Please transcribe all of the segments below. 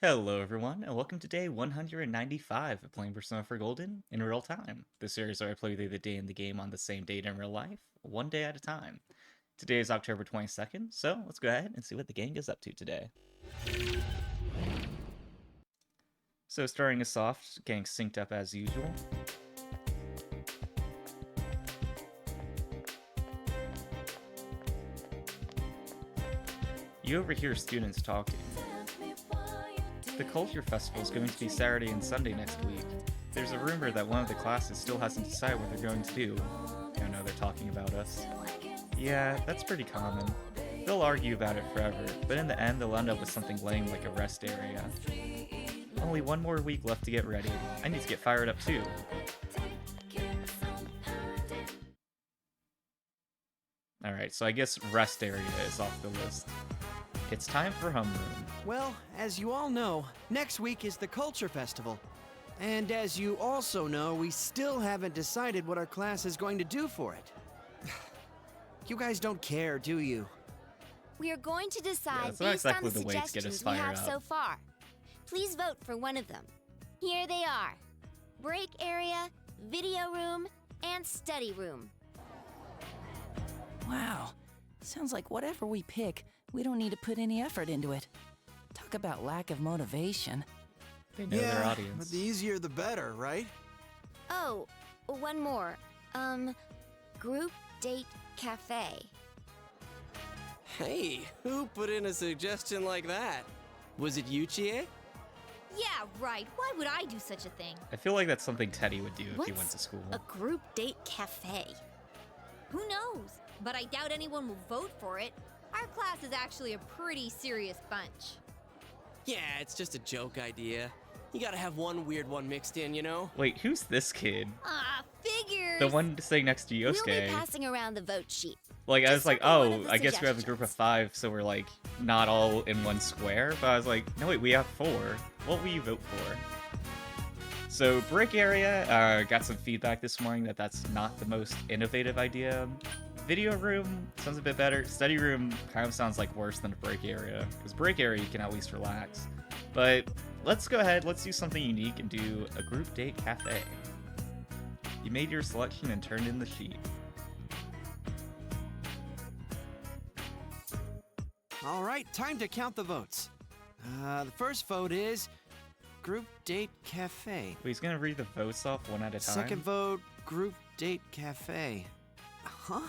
Hello everyone, and welcome to day 195 of playing Persona 4 Golden in real time. The series where I play the day in the game on the same date in real life, one day at a time. Today is October 22nd, so let's go ahead and see what the gang is up to today. So starting us off, gang synced up as usual. You overhear students talking. The Culture Festival is going to be Saturday and Sunday next week. There's a rumor that one of the classes still hasn't decided what they're going to do. You know, they're talking about us. Yeah, that's pretty common. They'll argue about it forever, but in the end they'll end up with something lame like a rest area. Only one more week left to get ready. I need to get fired up too. Alright, so I guess rest area is off the list. It's time for homeroom. Well, as you all know, next week is the Culture Festival. And as you also know, we still haven't decided what our class is going to do for it. You guys don't care, do you? We are going to decide it's not based on exactly the the way to get us suggestions we have fired so up. far. Please vote for one of them. Here they are. Break area, video room, and study room. Wow. Sounds like whatever we pick, we don't need to put any effort into it. Talk about lack of motivation. They know their audience. but the easier the better, right? Oh, one more. Group date cafe. Hey, who put in a suggestion like that? Was it you, Chie? Yeah, right. Why would I do such a thing? I feel like that's something Teddy would do if he went What's to school. a group date cafe? Who knows? But I doubt anyone will vote for it. Our class is actually a pretty serious bunch. Yeah, it's just a joke idea. You gotta have one weird one mixed in, you know? Wait, who's this kid? Ah, figures! The one sitting next to We'll be Yosuke. passing around the vote sheet. Like, I was Just like, circle one of oh, the I guess we have a group of suggestions. 5, so we're like, not all in one square. But I was like, no wait, we have 4. What will you vote for? So, break area, got some feedback this morning that that's not the most innovative idea. Video room sounds a bit better. Study room kind of sounds like worse than a break area, because break area you can at least relax. But let's go ahead, let's do something unique and do a group date cafe. You made your selection and turned in the sheet. All right, time to count the votes. The first vote is Group Date Cafe. Wait, he's gonna read the votes off one at a time? Second vote, Group Date Cafe. Huh?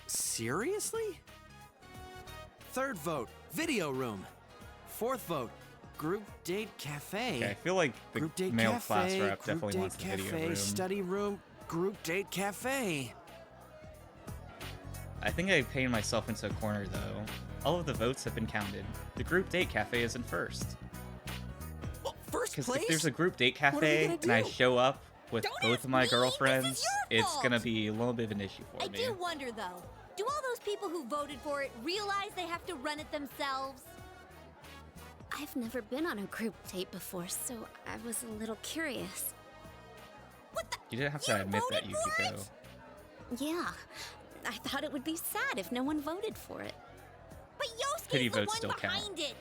Seriously? Third vote, Video Room. Fourth vote, Group Date Cafe. Okay, I feel like the Group Date male Cafe, class rep Group definitely Date wants the Cafe, video room. Study Room, Group Date Cafe. I think I painted myself into a corner though. All of the votes have been counted. The group date cafe is in first. Well, first Because place? if there's a group date are we cafe gonna and I do? show up with Don't both ask of my me, this is girlfriends, your it's gonna fault. be a little bit of an issue for I me. do wonder, though. Do all those people who voted for it realize they have to run it themselves? I've never been on a group date before, so I was a little curious. What the? You didn't have You to admit that, voted for Yukiko. it? Yeah, I thought it would be sad if no one voted for it. But Yosuke's Pity the votes one still count. behind it.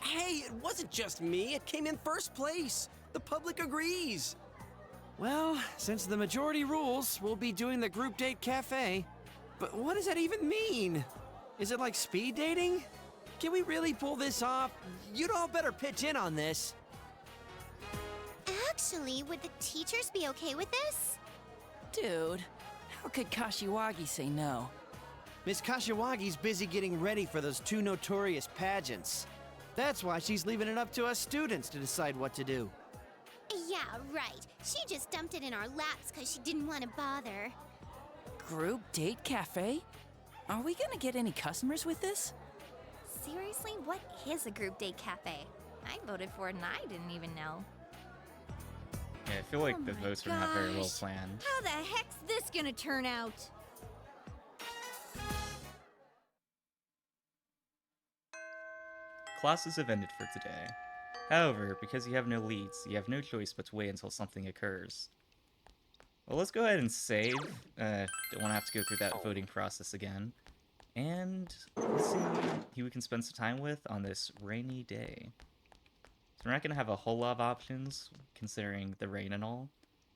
Hey, it wasn't just me. It came in first place. The public agrees. Well, since the majority rules, we'll be doing the Group Date Cafe. But what does that even mean? Is it like speed dating? Can we really pull this off? You'd all better pitch in on this. Actually, would the teachers be okay with this? Dude, how could Kashiwagi say no? Miss Kashiwagi's busy getting ready for those 2 notorious pageants. That's why she's leaving it up to us students to decide what to do. Yeah, right. She just dumped it in our laps because she didn't want to bother. Group date cafe? Are we gonna get any customers with this? Seriously, what is a group date cafe? I voted for it and I didn't even know. Yeah, I feel like Oh the my votes were not very well gosh. planned. How the heck's this gonna turn out? Classes have ended for today. However, because you have no leads, you have no choice but to wait until something occurs. Well, let's go ahead and save. Don't want to have to go through that voting process again. And let's see who we can spend some time with on this rainy day. So we're not going to have a whole lot of options, considering the rain and all.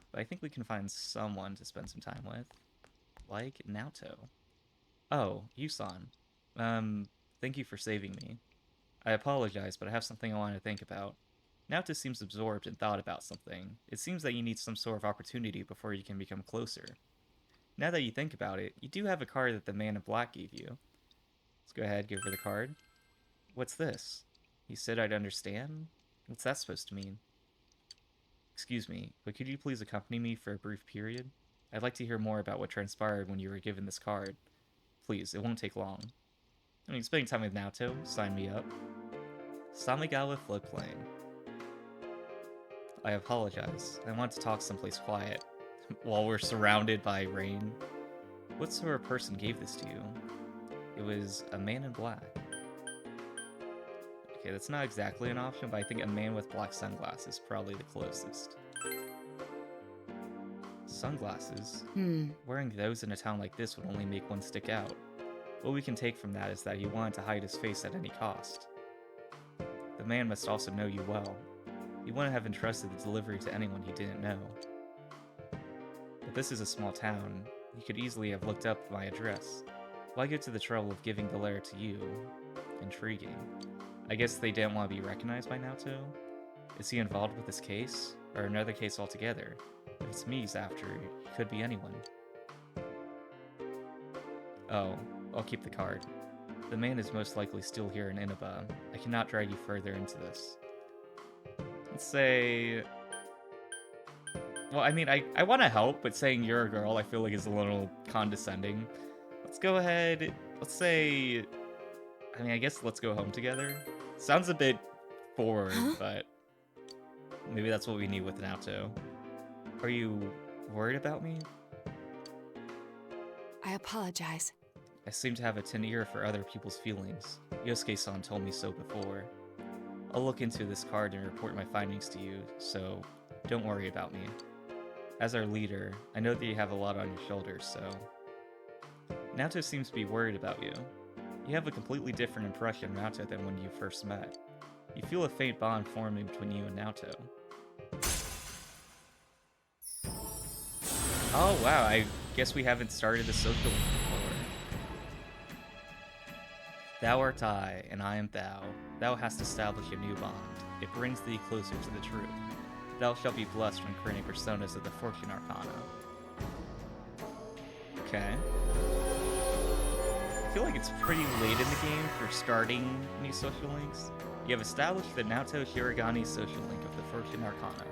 But I think we can find someone to spend some time with. Like Naoto. Oh, Yusan. Thank you for saving me. I apologize, but I have something I want to think about. Naoto seems absorbed and thought about something. It seems that you need some sort of opportunity before you can become closer. Now that you think about it, you do have a card that the man in black gave you. Let's go ahead, give her the card. What's this? He said I'd understand? What's that supposed to mean? Excuse me, but could you please accompany me for a brief period? I'd like to hear more about what transpired when you were given this card. Please, it won't take long. I mean, spending time with Naoto, sign me up. Samigawa floodplain. I apologize. I want to talk someplace quiet. While we're surrounded by rain. What sort of person gave this to you? It was a man in black. Okay, that's not exactly an option, but I think a man with black sunglasses is probably the closest. Sunglasses? Wearing those in a town like this would only make one stick out. What we can take from that is that he wanted to hide his face at any cost. The man must also know you well. He wouldn't have entrusted the delivery to anyone he didn't know. But this is a small town. He could easily have looked up my address. Why go to the trouble of giving the letter to you? Intriguing. I guess they didn't want to be recognized by Naoto? Is he involved with this case? Or another case altogether? If it's me he's after, it could be anyone. Oh, I'll keep the card. The man is most likely still here in Inaba. I cannot drag you further into this. Let's say... Well, I mean, I want to help, but saying you're a girl I feel like is a little condescending. Let's go ahead... Let's say... I mean, I guess let's go home together. Sounds a bit forward, but... Maybe that's what we need with Naoto. Are you worried about me? I apologize. I seem to have a tin ear for other people's feelings. Yosuke-san told me so before. I'll look into this card and report my findings to you, so don't worry about me. As our leader, I know that you have a lot on your shoulders, so... Naoto seems to be worried about you. You have a completely different impression of Naoto than when you first met. You feel a faint bond forming between you and Naoto. Oh wow, I guess we haven't started the social link before. Thou art I, and I am thou. Thou hast established a new bond. It brings thee closer to the truth. Thou shalt be blessed when creating personas of the Fortune Arcana. Okay. I feel like it's pretty late in the game for starting new social links. You have established the Naoto Shirogane social link of the Fortune Arcana.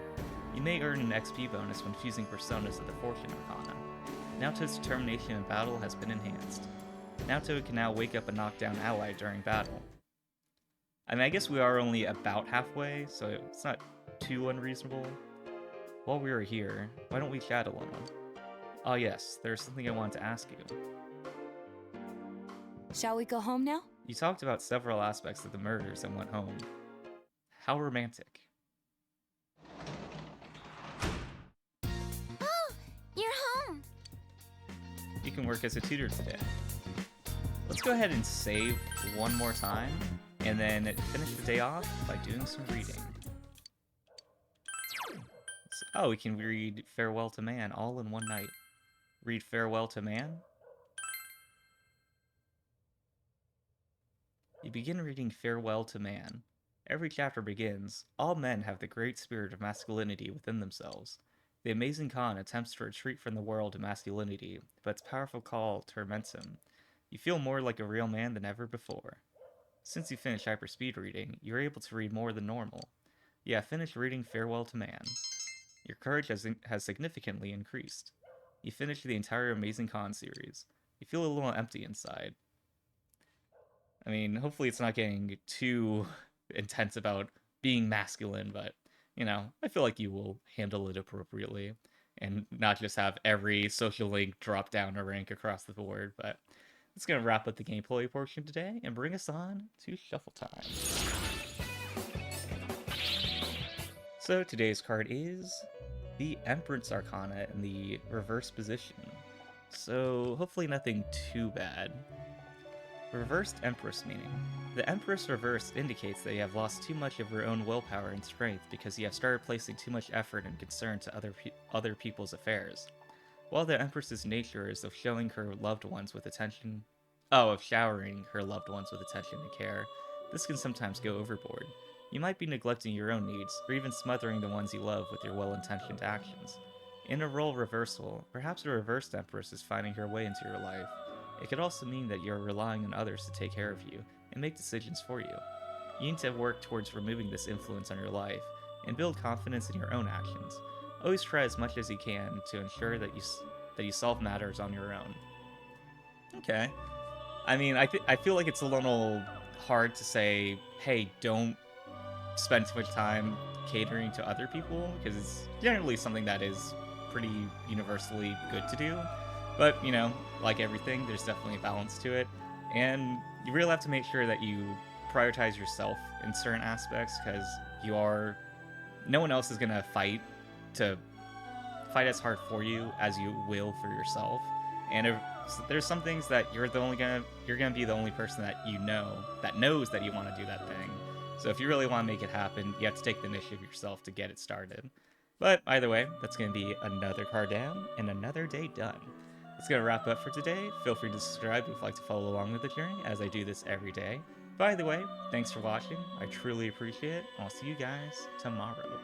You may earn an XP bonus when fusing personas of the Fortune Arcana. Naoto's determination in battle has been enhanced. Naoto can now wake up a knockdown ally during battle. I mean, I guess we are only about halfway, so it's not too unreasonable. While we are here, why don't we chat a little? Oh yes, there's something I wanted to ask you. Shall we go home now? You talked about several aspects of the murders and went home. How romantic. Oh, you're home. You can work as a tutor today. Let's go ahead and save one more time, and then finish the day off by doing some reading. Oh, we can read Farewell to Man all in one night. Read Farewell to Man. You begin reading Farewell to Man. Every chapter begins, all men have the great spirit of masculinity within themselves. The amazing Khan attempts to retreat from the world of masculinity, but its powerful call torments him. You feel more like a real man than ever before. Since you finished hyperspeed reading, you're able to read more than normal. You have finished reading Farewell to Man. Your courage has significantly increased. You finished the entire Amazing Khan series. You feel a little empty inside. I mean, hopefully it's not getting too intense about being masculine, but, you know, I feel like you will handle it appropriately and not just have every social link drop down a rank across the board. But it's going to wrap up the gameplay portion today and bring us on to shuffle time. So today's card is the Empress Arcana in the reverse position. So hopefully nothing too bad. Reversed Empress meaning. The Empress reversed indicates that you have lost too much of your own willpower and strength because you have started placing too much effort and concern to other people's affairs. While the Empress's nature is of showing her loved ones with attention, of showering her loved ones with attention and care, this can sometimes go overboard. You might be neglecting your own needs, or even smothering the ones you love with your well-intentioned actions. In a role reversal, perhaps a reversed Empress is finding her way into your life. It could also mean that you're relying on others to take care of you and make decisions for you. You need to work towards removing this influence on your life and build confidence in your own actions. Always try as much as you can to ensure that you solve matters on your own. Okay. I mean, I feel like it's a little hard to say, hey, don't spend too much time catering to other people, because it's generally something that is pretty universally good to do. But, you know, like everything, there's definitely a balance to it. And you really have to make sure that you prioritize yourself in certain aspects, because no one else is going to fight as hard for you as you will for yourself. And if there's some things that you're gonna be the only person that knows that you want to do that thing. So if you really want to make it happen, you have to take the initiative yourself to get it started. But either way, that's going to be another car down and another day done. That's going to wrap up for today. Feel free to subscribe if you'd like to follow along with the journey, as I do this every day. By the way, thanks for watching. I truly appreciate it. I'll see you guys tomorrow.